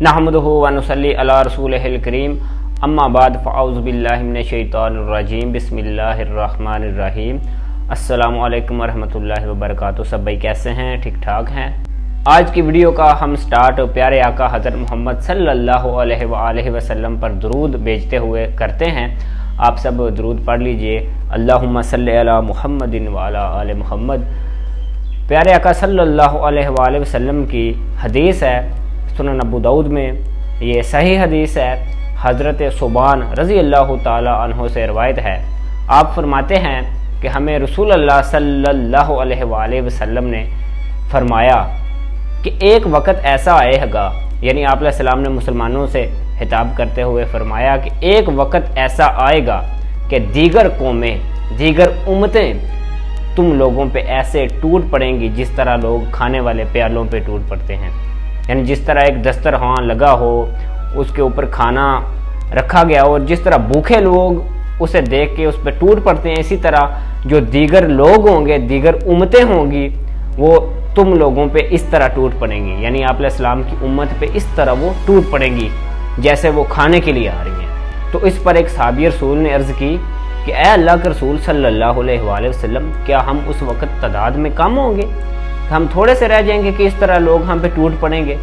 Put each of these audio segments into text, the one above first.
नहमदुहु व नुसल्ली अला रसूलिहिल करीम अम्मा बाद फ़अऊज़ु बिल्लाहि मिनश शैतानिर रजीम बिस्मिल्लाहिर रहमानिर रहीम। अस्सलामु अलैकुम वरहमतुल्लाहि वबरकातुहू। सब भाई कैसे हैं? ठीक ठाक हैं। आज की वीडियो का हम स्टार्ट प्यारे आका हज़रत मोहम्मद सल्लल्लाहु अलैहि वसल्लम पर दुरूद भेजते हुए करते हैं। आप सब दुरूद पढ़ लीजिए। अल्लाहुम्मा सल्लि अला मुहम्मदिन व अला आले मुहम्मद। प्यारे आका सल्लल्लाहु अलैहि वसल्लम की हदीस है सुनन अबू दाऊद में, ये सही हदीस है। हज़रत सुबान रज़ी अल्लाह ताला अन्हो से रवायत है। आप फरमाते हैं कि हमें रसूल अल्लाह सल्लल्लाहु अलैहि वसल्लम ने फरमाया कि एक वक़्त ऐसा आएगा, यानी आप सलाम ने मुसलमानों से खिताब करते हुए फरमाया कि एक वक़्त ऐसा आएगा कि दीगर कौमें, दीगर उम्मतें तुम लोगों पे ऐसे टूट पड़ेंगी जिस तरह लोग खाने वाले प्यालों पे टूट पड़ते हैं। यानी जिस तरह एक दस्तरखान लगा हो, उसके ऊपर खाना रखा गया हो और जिस तरह भूखे लोग उसे देख के उस पर टूट पड़ते हैं, इसी तरह जो दीगर लोग होंगे, दीगर उम्मतें होंगी, वो तुम लोगों पे इस तरह टूट पड़ेंगी। यानी आप इस्लाम की उम्मत पे इस तरह वो टूट पड़ेंगी जैसे वो खाने के लिए आ रही हैं। तो इस पर एक सहाबी रसूल ने अर्ज़ की कि ऐ अल्लाह के रसूल सल्लल्लाहु अलैहि वसल्लम, क्या हम उस वक़्त तादाद में कम होंगे? हम थोड़े से रह जाएंगे कि इस तरह लोग हम पे टूट पड़ेंगे?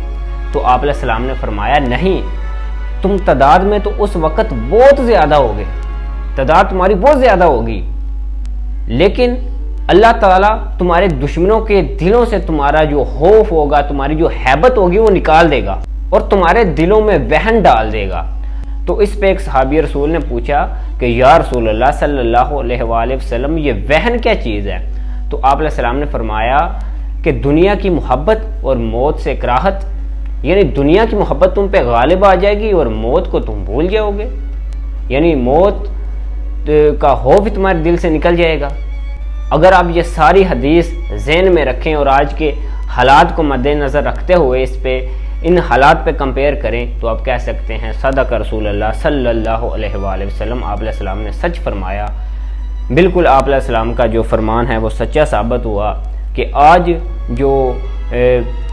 तो आप सलाम ने फरमाया, नहीं, तुम तादाद में तो उस वक़्त बहुत ज़्यादा होगे, तादाद तुम्हारी बहुत ज़्यादा होगी, लेकिन अल्लाह ताला तुम्हारे दुश्मनों के दिलों से तुम्हारा जो खौफ होगा, तुम्हारी जो हैबत होगी वो निकाल देगा और तुम्हारे दिलों में वहन डाल देगा। तो इस पे एक सहाबी रसूल ने पूछा कि या रसूल अल्लाह सल्लल्लाहु अलैहि वसल्लम, ये वहन क्या चीज़ है? तो आप सलाम ने फरमाया कि दुनिया की मोहब्बत और मौत से कराहत, यानी दुनिया की मोहब्बत तुम पे गालिब आ जाएगी और मौत को तुम भूल जाओगे, यानी मौत का खौफ तुम्हारे दिल से निकल जाएगा। अगर आप ये सारी हदीस ज़हन में रखें और आज के हालात को मद्देनज़र रखते हुए इस पे इन हालात पे कंपेयर करें तो आप कह सकते हैं सदक़ रसूल अल्लाह सल्लल्लाहु अलैहि वसल्लम, आप सलाम ने सच फरमाया। बिल्कुल आप सलाम का जो फरमान है वो सच्चा साबित हुआ कि आज जो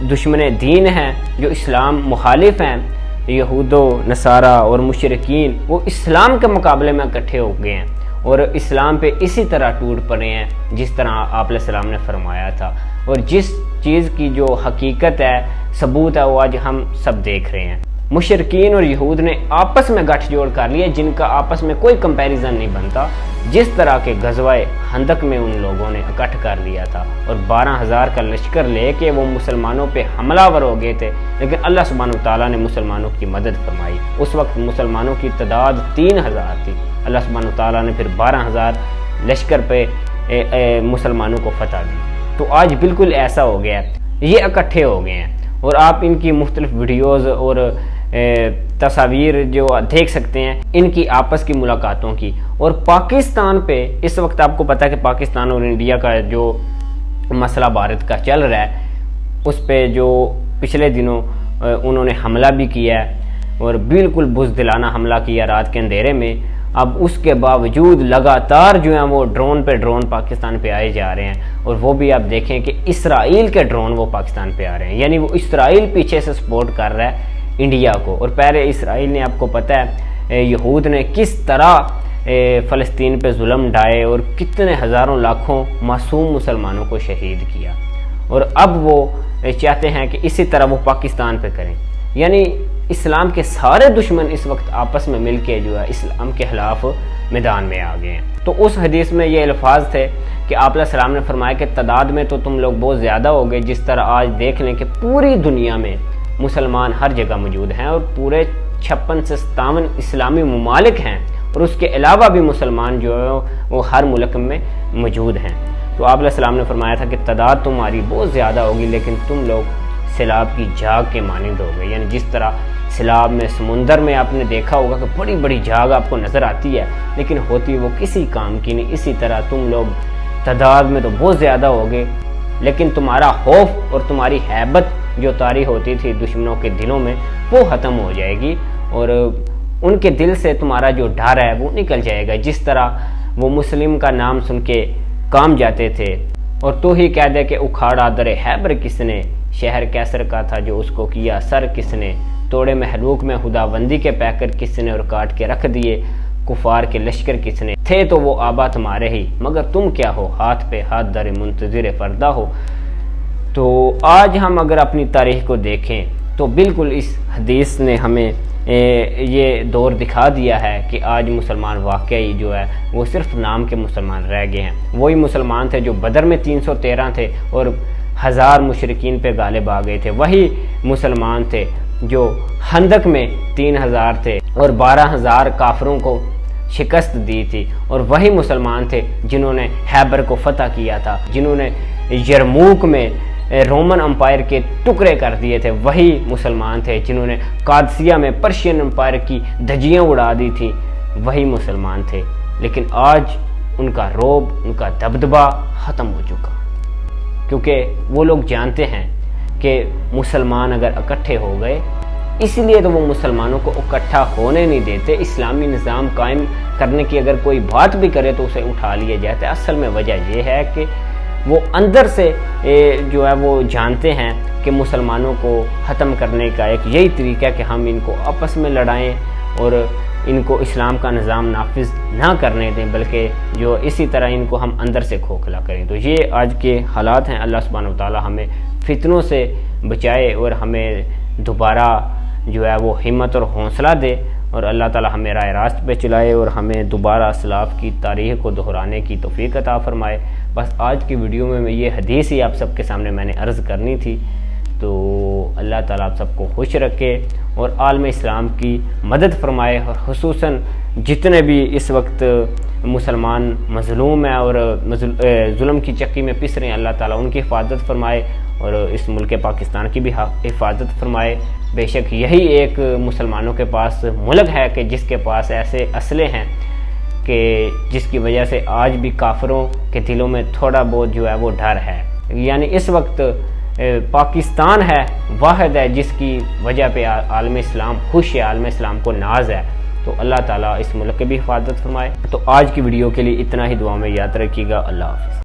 दुश्मन दीन हैं, जो इस्लाम मुखालिफ हैं, यहूदो नसारा और मुशरिकीन, वो इस्लाम के मुकाबले में इकट्ठे हो गए हैं और इस्लाम पे इसी तरह टूट पड़े हैं जिस तरह आप सलाम ने फरमाया था। और जिस चीज़ की जो हकीकत है, सबूत है, वो आज हम सब देख रहे हैं। मुशरिकीन और यहूद ने आपस में गठजोड़ कर लिया जिनका आपस में कोई कंपैरिजन नहीं बनता। जिस तरह के गज़वाए हंदक में उन लोगों ने इकट्ठ कर लिया था और 12,000 का लश्कर लेके वो मुसलमानों पे हमलावर हो गए थे, लेकिन अल्लाह सुब्हानहू ताला ने मुसलमानों की मदद फरमाई। उस वक्त मुसलमानों की तादाद 3,000 थी। अल्लाह सुब्हानहू ताला ने फिर 12,000 लश्कर पे मुसलमानों को फतह दी। तो आज बिल्कुल ऐसा हो गया, ये इकट्ठे हो गए हैं और आप इनकी मुख्तलिफ वीडियोज़ और तस्वीर जो देख सकते हैं इनकी आपस की मुलाकातों की। और पाकिस्तान पे इस वक्त आपको पता है कि पाकिस्तान और इंडिया का जो मसला भारत का चल रहा है, उस पे जो पिछले दिनों उन्होंने हमला भी किया है और बिल्कुल बुज़दिलाना हमला किया रात के अंधेरे में। अब उसके बावजूद लगातार जो है वो ड्रोन पे ड्रोन पाकिस्तान पे आए जा रहे हैं और वो भी आप देखें कि इसराइल के ड्रोन वो पाकिस्तान पे आ रहे हैं, यानी वो इसराइल पीछे से सपोर्ट कर रहा है इंडिया को। और पहले इसराइल ने, आपको पता है यहूद ने किस तरह फ़लस्तीन पे जुल्म ढाए और कितने हज़ारों लाखों मासूम मुसलमानों को शहीद किया, और अब वो चाहते हैं कि इसी तरह वो पाकिस्तान पे करें। यानी इस्लाम के सारे दुश्मन इस वक्त आपस में मिल के जो है इस्लाम के खिलाफ मैदान में आ गए हैं। तो उस हदीस में ये अल्फाज थे कि आप सलाम ने फरमाया कि तादाद में तो तुम लोग बहुत ज़्यादा हो गए। जिस तरह आज देख लें कि पूरी दुनिया में मुसलमान हर जगह मौजूद हैं और पूरे 56 से 57 इस्लामी ममालिक हैं और उसके अलावा भी मुसलमान जो है वो हर मुल्क में मौजूद हैं। तो आप सलाम ने फरमाया था कि तादाद तुम्हारी बहुत ज़्यादा होगी, लेकिन तुम लोग सैलाब की झाग के मानिंद हो गए। यानी जिस तरह सैलाब में, समुंदर में आपने देखा होगा कि बड़ी बड़ी झाग आपको नज़र आती है लेकिन होती वो किसी काम की नहीं, इसी तरह तुम लोग तादाद में तो बहुत ज़्यादा हो गए, लेकिन तुम्हारा खौफ और तुम्हारी हैबत जो तारी होती थी दुश्मनों के दिलों में वो ख़त्म हो जाएगी और उनके दिल से तुम्हारा जो डर है वो निकल जाएगा। जिस तरह वो मुस्लिम का नाम सुन के काम जाते थे और तो ही कह दे कि उखाड़ा दरे हैबर किसने, शहर कैसर का था जो उसको किया सर किसने, توڑے محروق میں خداوندی کے پیکر کس نے اور کاٹ کے رکھ دیے کفار کے لشکر کس نے، تھے تو وہ آبا تمہارے ہی مگر تم کیا ہو، ہاتھ پہ ہاتھ در منتظر فردہ ہو۔ تو آج ہم اگر اپنی تاریخ کو دیکھیں تو بالکل اس حدیث نے ہمیں یہ دور دکھا دیا ہے کہ آج مسلمان واقعی جو ہے وہ صرف نام کے مسلمان رہ گئے ہیں۔ وہی مسلمان تھے جو بدر میں 313 تھے اور 1000 مشرکین پہ غالب آ گئے تھے، وہی مسلمان تھے جو خندق میں 3000 تھے اور 12000 کافروں کو شکست دی تھی، اور وہی مسلمان تھے جنہوں نے خیبر کو فتح کیا تھا، جنہوں نے یرموک میں رومن امپائر کے ٹکڑے کر دیے تھے، وہی مسلمان تھے جنہوں نے قادسیہ میں پرشین امپائر کی دھجیاں اڑا دی تھی، وہی مسلمان تھے۔ لیکن آج ان کا رعب، ان کا دبدبہ ختم ہو چکا، کیونکہ وہ لوگ جانتے ہیں کہ مسلمان اگر اکٹھے ہو گئے، اس لیے تو وہ مسلمانوں کو اکٹھا ہونے نہیں دیتے، اسلامی نظام قائم کرنے کی اگر کوئی بات بھی کرے تو اسے اٹھا لیا جاتا ہے۔ اصل میں وجہ یہ ہے کہ وہ اندر سے جو ہے وہ جانتے ہیں کہ مسلمانوں کو ختم کرنے کا ایک یہی طریقہ ہے کہ ہم ان کو آپس میں لڑائیں اور ان کو اسلام کا نظام نافذ نہ کرنے دیں، بلکہ جو اسی طرح ان کو ہم اندر سے کھوکھلا کریں۔ تو یہ آج کے حالات ہیں۔ اللہ سبحانہ وتعالی ہمیں فتنوں سے بچائے اور ہمیں دوبارہ جو ہے وہ ہمت اور حوصلہ دے، اور اللہ تعالی ہمیں راہ راست پہ چلائے اور ہمیں دوبارہ اسلاف کی تاریخ کو دہرانے کی توفیق عطا فرمائے۔ بس آج کی ویڈیو میں یہ حدیث ہی آپ سب کے سامنے میں نے عرض کرنی تھی۔ تو اللہ تعالیٰ آپ سب کو خوش رکھے اور عالم اسلام کی مدد فرمائے، اور خصوصاً جتنے بھی اس وقت مسلمان مظلوم ہیں اور ظلم کی چکی میں پس رہے ہیں، اللہ تعالیٰ ان کی حفاظت فرمائے اور اس ملک پاکستان کی بھی حفاظت فرمائے۔ بے شک یہی ایک مسلمانوں کے پاس ملک ہے کہ جس کے پاس ایسے اسلحے ہیں کہ جس کی وجہ سے آج بھی کافروں کے دلوں میں تھوڑا بہت جو ہے وہ ڈر ہے۔ یعنی اس وقت پاکستان ہے، واحد ہے جس کی وجہ پہ عالم اسلام خوش ہے، عالم اسلام کو ناز ہے۔ تو اللہ تعالیٰ اس ملک کی بھی حفاظت فرمائے۔ تو آج کی ویڈیو کے لیے اتنا ہی، دعا میں یاد رکھیے گا۔ اللہ حافظ۔